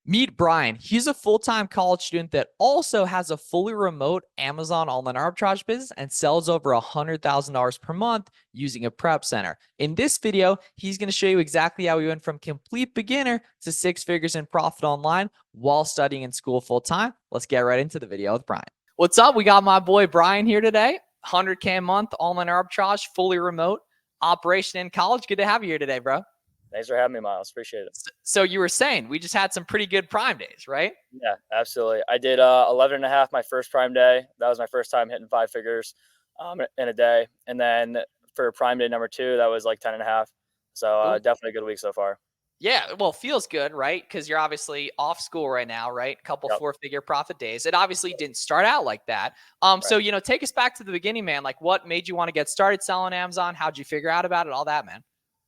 Meet Bryan. He's a full-time college student that also has a fully remote Amazon online arbitrage business and sells over $100,000 per month using a prep center. In this video, he's going to show you exactly how he went from complete beginner to 6 figures in profit online while studying in school full-time. Let's get right into the video with Bryan. What's up? We got my boy Bryan here today. 100K a month, online arbitrage, fully remote operation in college. Good to have you here today, bro. Thanks for having me, Miles. Appreciate it. So you were saying we just had some pretty good prime days, right? Yeah, absolutely. I did 11 and a half my first prime day. That was my first time hitting 5 figures in a day. And then for prime day number 2, that was like 10 and a half. So definitely a good week so far. Yeah, well, feels good, right? Because you're obviously off school right now, right? Couple Yep. 4-figure profit days. It obviously didn't start out like that. So take us back to the beginning, man. Like, what made you want to get started selling Amazon? How'd you figure out about it? All that, man.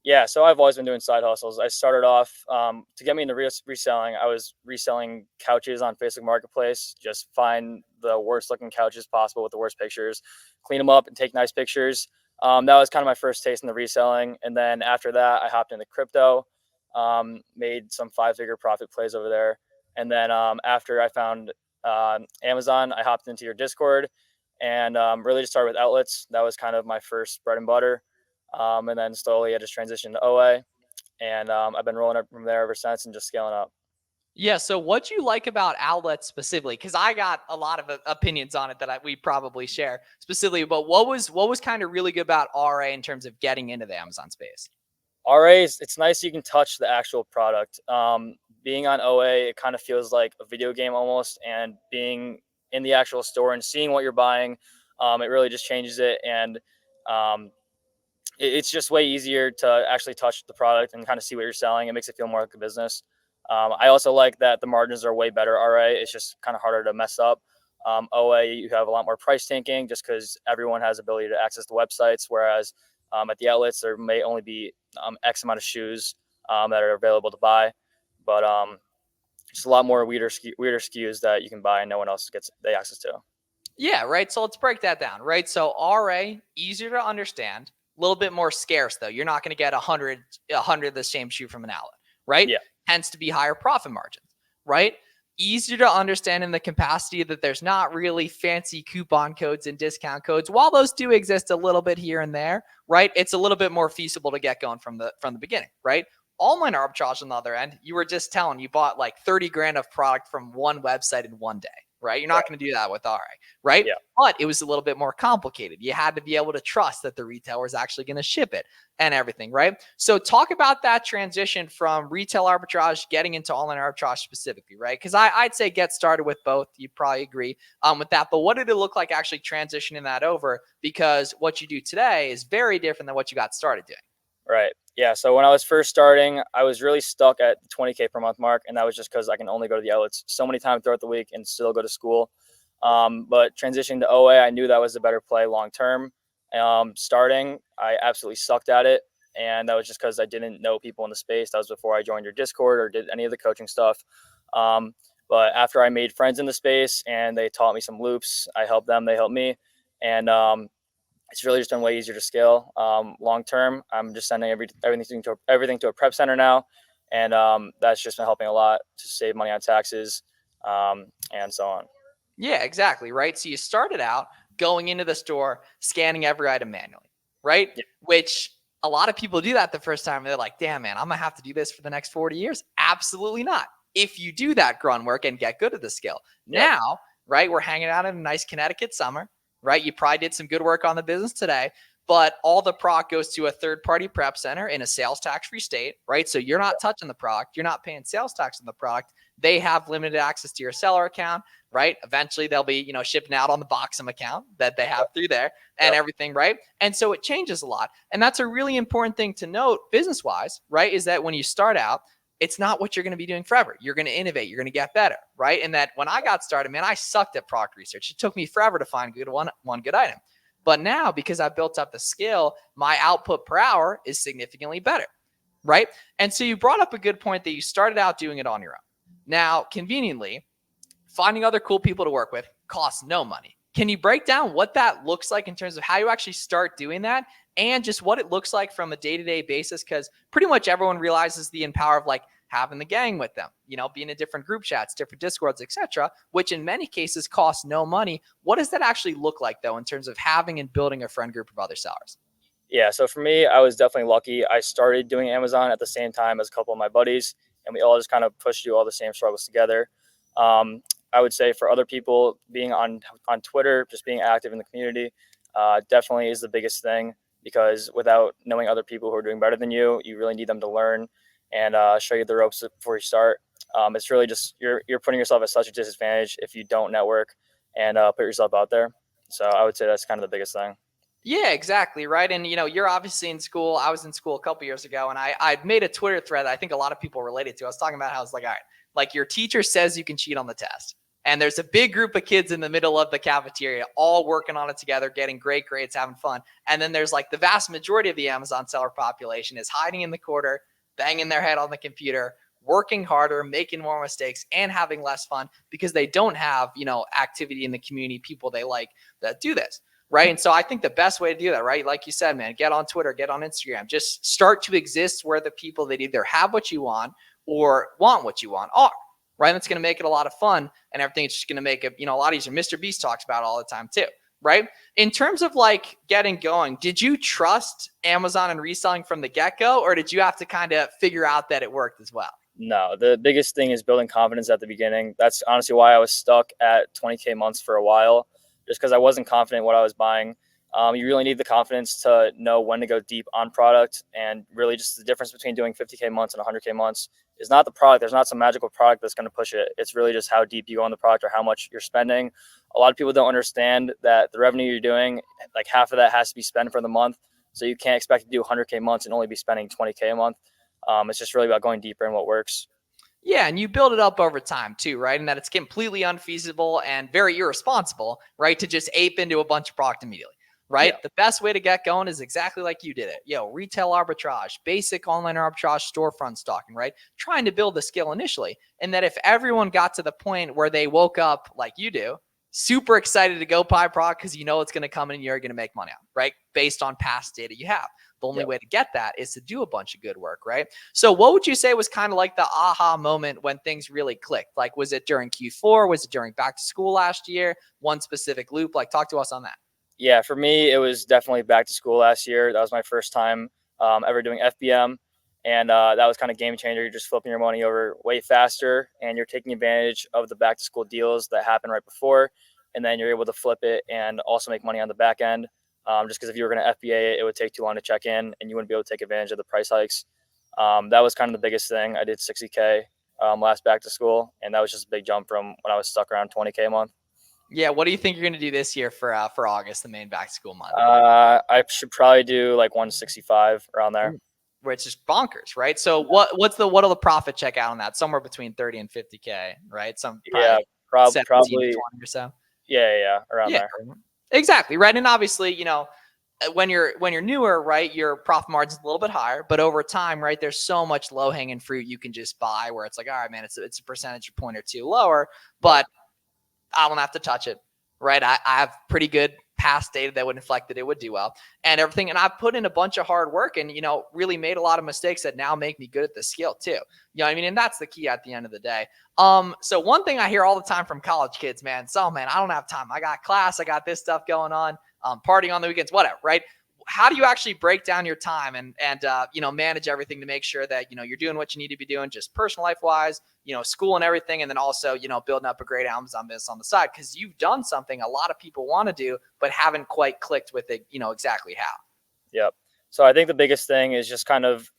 Yeah, so I've always been doing side hustles. I started off to get me into reselling. I was reselling couches on Facebook Marketplace. Just find the worst looking couches possible with the worst pictures, clean them up, and take nice pictures. That was kind of my first taste in the reselling. And then after that, I hopped into crypto, made some 5-figure profit plays over there. And then after I found Amazon, I hopped into your Discord and really just started with outlets. That was kind of my first bread and butter. And then slowly I just transitioned to OA, and I've been rolling up from there ever since and just scaling up. Yeah. So what do you like about outlets specifically? Because I got a lot of opinions on it that we probably share specifically. But what was kind of really good about RA in terms of getting into the Amazon space? RAs, it's nice you can touch the actual product. Being on OA, it kind of feels like a video game almost, and being in the actual store and seeing what you're buying, it really just changes it. And it's just way easier to actually touch the product and kind of see what you're selling. It makes it feel more like a business. I also like that the margins are way better. RA, it's just kind of harder to mess up. OA, you have a lot more price tanking just because everyone has ability to access the websites, whereas at the outlets there may only be X amount of shoes that are available to buy, but just a lot more weirder SKUs that you can buy and no one else gets the access to. Yeah, right. So let's break that down, right? So RA, easier to understand, a little bit more scarce though. You're not going to get 100 of the same shoe from an outlet, right? Yeah. Tends to be higher profit margins, right? Easier to understand in the capacity that there's not really fancy coupon codes and discount codes. While those do exist a little bit here and there, right? It's a little bit more feasible to get going from the beginning, right? Online arbitrage on the other end, you were just telling you bought like 30 grand of product from one website in one day, right? You're not going to do that with RA, right? Yeah. But it was a little bit more complicated. You had to be able to trust that the retailer is actually going to ship it and everything, right? So talk about that transition from retail arbitrage getting into online arbitrage specifically, right? Because I'd say get started with both. You'd probably agree with that. But what did it look like actually transitioning that over? Because what you do today is very different than what you got started doing. Right. Yeah. So when I was first starting, I was really stuck at the 20K per month mark. And that was just because I can only go to the outlets so many times throughout the week and still go to school. But transitioning to OA, I knew that was a better play long term. Starting, I absolutely sucked at it. And that was just because I didn't know people in the space. That was before I joined your Discord or did any of the coaching stuff. But after I made friends in the space and they taught me some loops, I helped them, they helped me. And it's really just been way easier to scale long term. I'm just sending everything to a prep center now, and that's just been helping a lot to save money on taxes and so on. Yeah, exactly. Right. So you started out going into the store, scanning every item manually, right? Yeah. Which a lot of people do that the first time. They're like, damn, man, I'm going to have to do this for the next 40 years. Absolutely not. If you do that grunt work and get good at the skill. Yeah. Now, right, we're hanging out in a nice Connecticut summer. Right? You probably did some good work on the business today, but all the product goes to a third-party prep center in a sales tax-free state, right? So you're not touching the product. You're not paying sales tax on the product. They have limited access to your seller account, right? Eventually they'll be, shipping out on the Boxum account that they have through there and everything, right? And so it changes a lot. And that's a really important thing to note business-wise, right? Is that when you start out, it's not what you're going to be doing forever. You're going to innovate. You're going to get better, right? And that when I got started, man, I sucked at product research. It took me forever to find one good item. But now, because I built up the skill, my output per hour is significantly better, right? And so you brought up a good point that you started out doing it on your own. Now, conveniently, finding other cool people to work with costs no money. Can you break down what that looks like in terms of how you actually start doing that and just what it looks like from a day-to-day basis? Because pretty much everyone realizes the power of like having the gang with them, being in different group chats, different Discords, etc., which in many cases costs no money. What does that actually look like, though, in terms of having and building a friend group of other sellers? Yeah, so for me, I was definitely lucky. I started doing Amazon at the same time as a couple of my buddies, and we all just kind of pushed through all the same struggles together. I would say for other people, being on Twitter, just being active in the community, definitely is the biggest thing, because without knowing other people who are doing better than you really need them to learn and show you the ropes before you start. It's really just you're putting yourself at such a disadvantage if you don't network and put yourself out there. So I would say that's kind of the biggest thing. Yeah, exactly. Right. And, you're obviously in school. I was in school a couple years ago, and I made a Twitter thread that I think a lot of people related to. I was talking about how it's like, all right, like your teacher says you can cheat on the test. And there's a big group of kids in the middle of the cafeteria, all working on it together, getting great grades, having fun. And then there's like the vast majority of the Amazon seller population is hiding in the corner, banging their head on the computer, working harder, making more mistakes, and having less fun because they don't have, activity in the community, people they like that do this. Right. And so I think the best way to do that, right, like you said, man, get on Twitter, get on Instagram, just start to exist where the people that either have what you want or want what you want are. Right. That's going to make it a lot of fun, and everything. It's just going to make it, a lot easier. Mr. Beast talks about it all the time too. Right. In terms of like getting going, did you trust Amazon and reselling from the get-go, or did you have to kind of figure out that it worked as well? No, the biggest thing is building confidence at the beginning. That's honestly why I was stuck at 20K months for a while, just because I wasn't confident in what I was buying. You really need the confidence to know when to go deep on product, and really just the difference between doing 50K months and 100K months is not the product. There's not some magical product that's going to push it. It's really just how deep you go on the product or how much you're spending. A lot of people don't understand that the revenue you're doing, like half of that has to be spent for the month. So you can't expect to do 100K months and only be spending 20K a month. It's just really about going deeper in what works. Yeah, and you build it up over time too, right? And that it's completely unfeasible and very irresponsible, right, to just ape into a bunch of product immediately, right? Yeah. The best way to get going is exactly like you did it. Retail arbitrage, basic online arbitrage, storefront stocking, right? Trying to build the skill initially. And that if everyone got to the point where they woke up like you do, super excited to go buy product because it's going to come in and you're going to make money on, right? Based on past data you have. The only way to get that is to do a bunch of good work, right? So what would you say was kind of like the aha moment when things really clicked? Like, was it during Q4? Was it during back to school last year? One specific loop? Like, talk to us on that. Yeah, for me, it was definitely back to school last year. That was my first time ever doing FBM. And that was kind of game changer. You're just flipping your money over way faster, and you're taking advantage of the back to school deals that happen right before. And then you're able to flip it and also make money on the back end. Just because if you were going to FBA it would take too long to check in and you wouldn't be able to take advantage of the price hikes. That was kind of the biggest thing. I did 60K last back to school, and that was just a big jump from when I was stuck around 20K a month. Yeah, what do you think you're going to do this year for August, the main back to school month? I should probably do like 165 around there. Which is bonkers, right? So what'll the profit check out on that? Somewhere between 30 and 50K, right? Some Yeah, probably 17 to probably. 20 or so. Yeah, around there. Exactly, right. And obviously, when you're newer, right, your profit margin's a little bit higher, but over time, right, there's so much low hanging fruit you can just buy where it's like, all right, man, it's a percentage point or two lower, but I won't have to touch it, right? I have pretty good past data that would inflect that it would do well and everything. And I've put in a bunch of hard work and, really made a lot of mistakes that now make me good at the skill too. And that's the key at the end of the day. So one thing I hear all the time from college kids, man, I don't have time. I got class. I got this stuff going on, partying on the weekends, whatever, right? How do you actually break down your time and manage everything to make sure that, you're doing what you need to be doing just personal life wise, school and everything. And then also, building up a great Amazon business on the side, because you've done something a lot of people want to do, but haven't quite clicked with it, exactly how. Yep. So I think the biggest thing is just kind of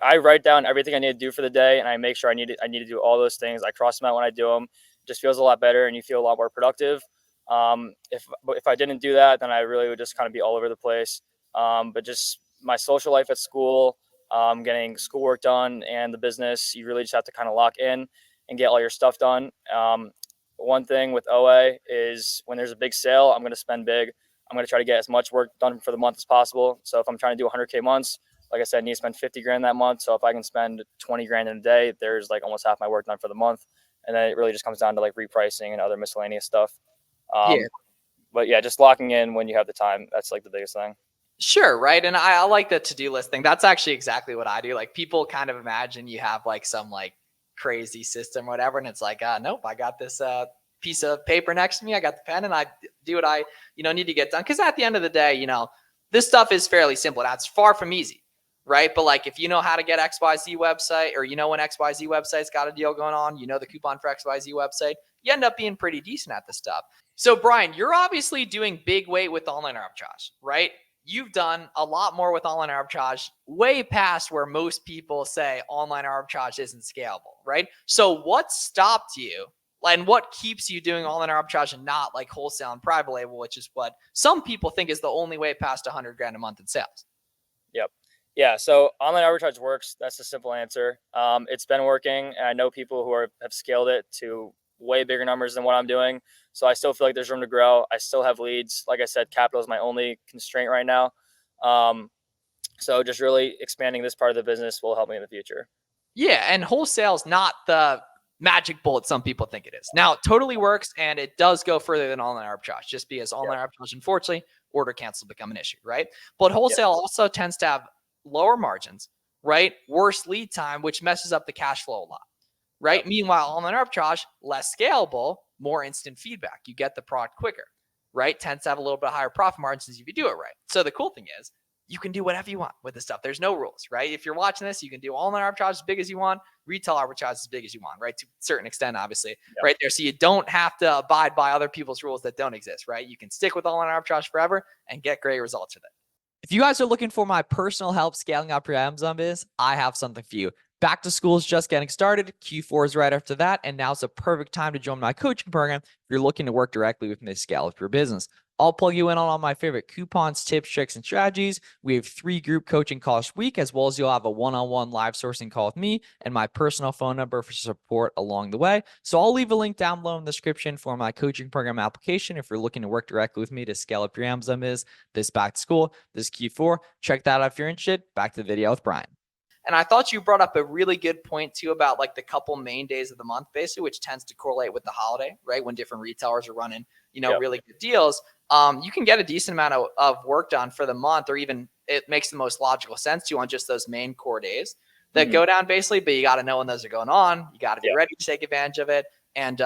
I write down everything I need to do for the day, and I make sure I need to do all those things. I cross them out when I do them. It just feels a lot better, and you feel a lot more productive. If I didn't do that, then I really would just kind of be all over the place. But just my social life at school, getting schoolwork done, and the business, you really just have to kind of lock in and get all your stuff done. One thing with OA is when there's a big sale, I'm going to spend big. I'm going to try to get as much work done for the month as possible. So if I'm trying to do 100K months, like I said, I need to spend 50 grand that month. So if I can spend 20 grand in a day, there's like almost half my work done for the month. And then it really just comes down to like repricing and other miscellaneous stuff. Yeah. But yeah, just locking in when you have the time. That's like the biggest thing. Sure, right. And I like the to-do list thing. That's actually exactly what I do. Like people kind of imagine you have like some like crazy system or whatever. And it's like, nope, I got this piece of paper next to me. I got the pen and I do what I, need to get done. Cause at the end of the day, this stuff is fairly simple. That's far from easy. Right. But like if you know how to get XYZ website, or when XYZ website's got a deal going on, the coupon for XYZ website, you end up being pretty decent at this stuff. So Bryan, you're obviously doing big weight with online arbitrage, right? You've done a lot more with online arbitrage, way past where most people say online arbitrage isn't scalable, right? So what stopped you, and what keeps you doing online arbitrage and not like wholesale and private label, which is what some people think is the only way past 100 grand a month in sales? Yep. Yeah. So online arbitrage works. That's the simple answer. It's been working, and I know people who have scaled it to way bigger numbers than what I'm doing. So I still feel like there's room to grow. I still have leads. Like I said, capital is my only constraint right now. So just really expanding this part of the business will help me in the future. Yeah, and wholesale's not the magic bullet some people think it is. Now, it totally works, and it does go further than online arbitrage, just because online arbitrage, unfortunately, order cancel become an issue, right? But wholesale also tends to have lower margins, right? Worse lead time, which messes up the cash flow a lot, right? Yep. Meanwhile, online arbitrage, less scalable, more instant feedback. You get the product quicker, right? Tends to have a little bit higher profit margins if you do it right. So the cool thing is, you can do whatever you want with this stuff. There's no rules, right? If you're watching this, you can do online arbitrage as big as you want, retail arbitrage as big as you want, right? To a certain extent, obviously, right there. So you don't have to abide by other people's rules that don't exist, right? You can stick with online arbitrage forever and get great results with it. If you guys are looking for my personal help scaling up your Amazon business, I have something for you. Back to school is just getting started. Q4 is right after that. And now's the perfect time to join my coaching program if you're looking to work directly with me to scale up your business. I'll plug you in on all my favorite coupons, tips, tricks, and strategies. We have 3 group coaching calls a week, as well as you'll have a one-on-one live sourcing call with me and my personal phone number for support along the way. So I'll leave a link down below in the description for my coaching program application if you're looking to work directly with me to scale up your Amazon business this back to school, this Q4. Check that out if you're interested. Back to the video with Bryan. And I thought you brought up a really good point too about like the couple main days of the month, basically, which tends to correlate with the holiday, right? When different retailers are running, really good deals. You can get a decent amount of work done for the month, or even it makes the most logical sense to on just those main core days that go down basically. But you got to know when those are going on. You got to be ready to take advantage of it. And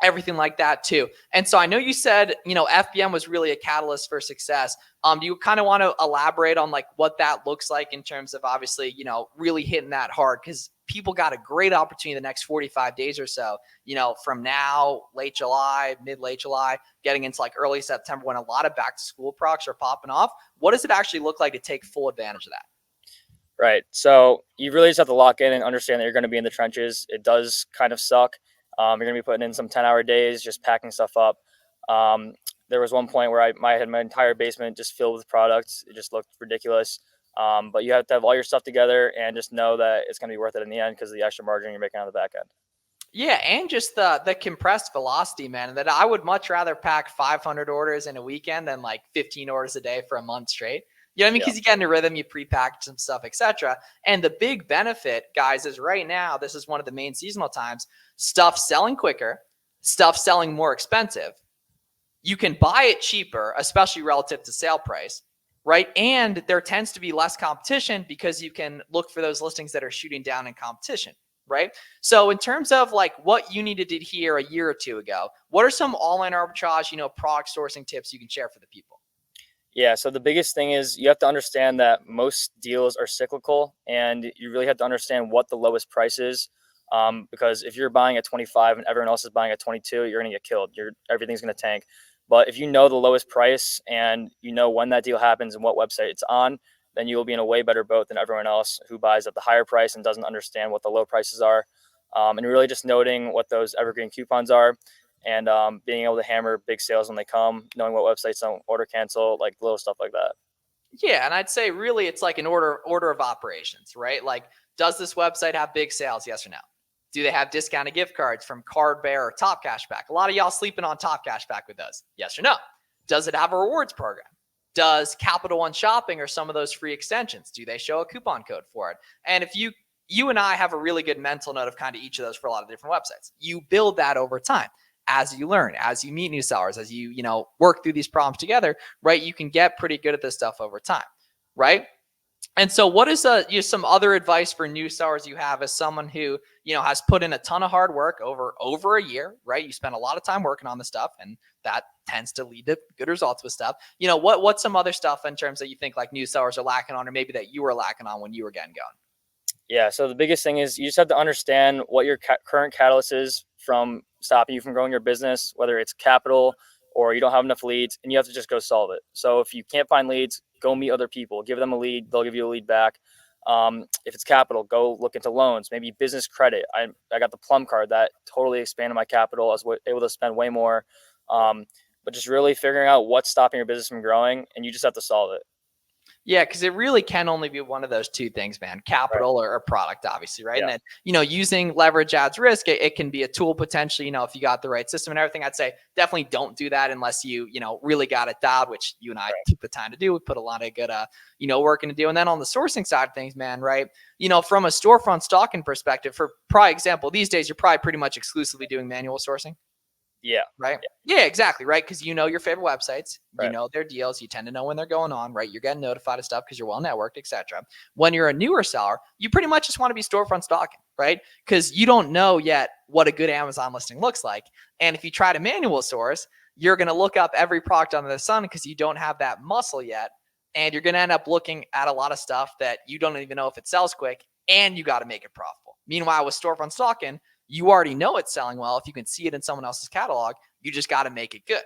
everything like that too. And so I know you said, FBM was really a catalyst for success. Do you kind of want to elaborate on like what that looks like in terms of obviously, really hitting that hard? Because people got a great opportunity the next 45 days or so, from now, late July, late July, getting into like early September, when a lot of back to school products are popping off. What does it actually look like to take full advantage of that? Right. So you really just have to lock in and understand that you're going to be in the trenches. It does kind of suck. You're going to be putting in some 10-hour days, just packing stuff up. There was one point where I had my entire basement just filled with products. It just looked ridiculous. But you have to have all your stuff together and just know that it's going to be worth it in the end because of the extra margin you're making on the back end. Yeah, and just the compressed velocity, man. That I would much rather pack 500 orders in a weekend than like 15 orders a day for a month straight. You know what I mean? Because you get into rhythm, you pre-package some stuff, etc. And the big benefit, guys, is right now, this is one of the main seasonal times, stuff selling quicker, stuff selling more expensive. You can buy it cheaper, especially relative to sale price, right? And there tends to be less competition because you can look for those listings that are shooting down in competition, right? So in terms of like what you needed to hear a year or two ago, what are some online arbitrage, product sourcing tips you can share for the people? Yeah, so the biggest thing is you have to understand that most deals are cyclical, and you really have to understand what the lowest price is. Because if you're buying at 25 and everyone else is buying at 22, you're going to get killed. Everything's going to tank. But if you know the lowest price and you know when that deal happens and what website it's on, then you will be in a way better boat than everyone else who buys at the higher price and doesn't understand what the low prices are. And really just noting what those evergreen coupons are, and being able to hammer big sales when they come, knowing what websites don't order cancel, like little stuff like that. Yeah, and I'd say really it's like an order of operations, right? Like, does this website have big sales? Yes or no? Do they have discounted gift cards from Card Bear or Top Cashback? A lot of y'all sleeping on Top Cashback with those. Yes or no? Does it have a rewards program? Does Capital One Shopping or some of those free extensions, do they show a coupon code for it? And if you and I have a really good mental note of kind of each of those for a lot of different websites. You build that over time. as you learn, as you meet new sellers, as you, work through these problems together, right? You can get pretty good at this stuff over time, right? And so what is some other advice for new sellers you have as someone who, has put in a ton of hard work over a year, right? You spend a lot of time working on the stuff, and that tends to lead to good results with stuff. What's some other stuff in terms that you think like new sellers are lacking on, or maybe that you were lacking on when you were getting going? Yeah. So the biggest thing is you just have to understand what your current catalyst is from stopping you from growing your business, whether it's capital or you don't have enough leads, and you have to just go solve it. So if you can't find leads, go meet other people, give them a lead. They'll give you a lead back. If it's capital, go look into loans, maybe business credit. I got the Plum card that totally expanded my capital. I was able to spend way more. But just really figuring out what's stopping your business from growing, and you just have to solve it. Yeah, because it really can only be one of those two things, man. Capital or product, obviously, right? Yeah. And then, using leverage adds risk. It can be a tool potentially, if you got the right system and everything. I'd say definitely don't do that unless you, really got it dialed, which you and I took the time to do. We put a lot of good, work into do. And then on the sourcing side of things, man, right? From a storefront stocking perspective, for probably example, these days, you're probably pretty much exclusively doing manual sourcing. Yeah. Right. Yeah, exactly. Right. Because your favorite websites, Right. their deals, you tend to know when they're going on, right? You're getting notified of stuff because you're well networked, etc. When you're a newer seller, you pretty much just want to be storefront stocking, right? Because you don't know yet what a good Amazon listing looks like. And if you try to manual source, you're going to look up every product under the sun because you don't have that muscle yet. And you're going to end up looking at a lot of stuff that you don't even know if it sells quick, and you got to make it profitable. Meanwhile, with storefront stocking, you already know it's selling well. If you can see it in someone else's catalog, you just got to make it good,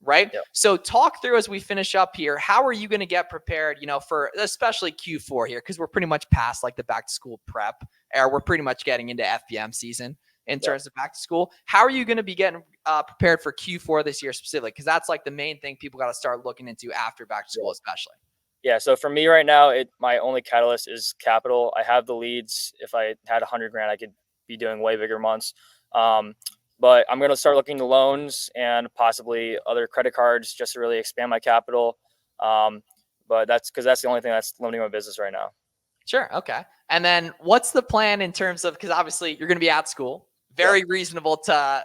right? Yep. So talk through as we finish up here, how are you going to get prepared, for especially Q4 here? Because we're pretty much past like the back to school prep, or we're pretty much getting into FBM season in terms of back to school. How are you going to be getting prepared for Q4 this year specifically? Because that's like the main thing people got to start looking into after back to school, especially. Yeah. So for me right now, my only catalyst is capital. I have the leads. If I had 100 grand, I could be doing way bigger months. But I'm going to start looking to loans and possibly other credit cards just to really expand my capital. But that's the only thing that's limiting my business right now. Sure. Okay. And then what's the plan in terms of, because obviously you're going to be at school, very reasonable to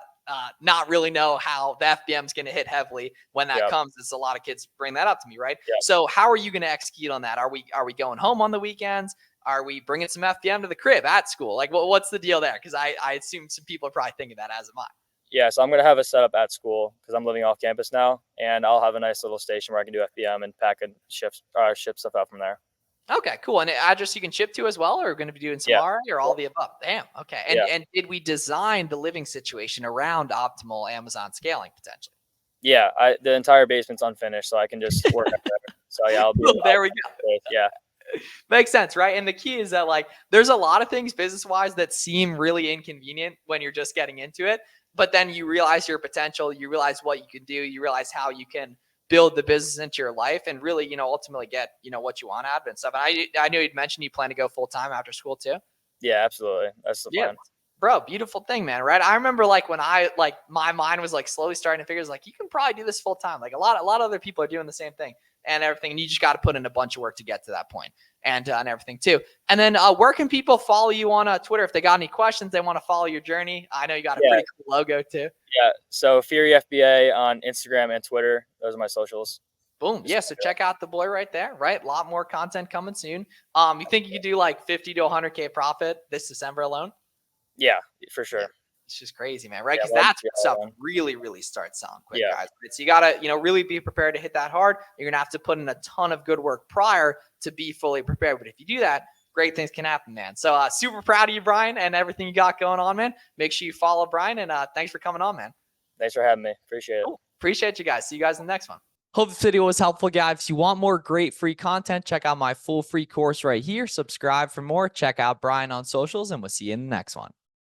not really know how the FBM is going to hit heavily when that comes. As a lot of kids bring that up to me, right? So how are you going to execute on that? Are we going home on the weekends? Are we bringing some FBM to the crib at school? Like, what's the deal there? Because I assume some people are probably thinking that, as am I. Yeah, so I'm going to have a setup at school because I'm living off campus now, and I'll have a nice little station where I can do FBM and pack and ship stuff out from there. Okay, cool. And an address you can ship to as well, or are we going to be doing some RA or all the above? Damn. Okay. And did we design the living situation around optimal Amazon scaling potentially? Yeah, the entire basement's unfinished, so I can just work at there. So yeah, I'll be there we go. Yeah. Makes sense, right? And the key is that like there's a lot of things business-wise that seem really inconvenient when you're just getting into it, but then you realize your potential, you realize what you can do, you realize how you can build the business into your life and really, ultimately get, what you want out of it and stuff. And I know you'd mentioned you plan to go full-time after school too. Yeah, absolutely. That's the plan. Bro, beautiful thing, man. Right. I remember like when my mind was like slowly starting to figure like, you can probably do this full time. Like a lot of other people are doing the same thing and everything. And you just got to put in a bunch of work to get to that point and everything too. And then where can people follow you on Twitter? If they got any questions, they want to follow your journey. I know you got a pretty cool logo too. Yeah. So Fury FBA on Instagram and Twitter. Those are my socials. Boom. Yeah. So check out the boy right there, right? A lot more content coming soon. You think you could do like 50 to 100K profit this December alone? Yeah, for sure. It's just crazy, man. Right. Because that's when stuff really, really starts selling quick, guys. So you got to, really be prepared to hit that hard. You're going to have to put in a ton of good work prior to be fully prepared. But if you do that, great things can happen, man. So super proud of you, Bryan, and everything you got going on, man. Make sure you follow Bryan, and thanks for coming on, man. Thanks for having me. Appreciate it. Cool. Appreciate you guys. See you guys in the next one. Hope this video was helpful, guys. If you want more great free content, check out my full free course right here. Subscribe for more. Check out Bryan on socials, and we'll see you in the next one.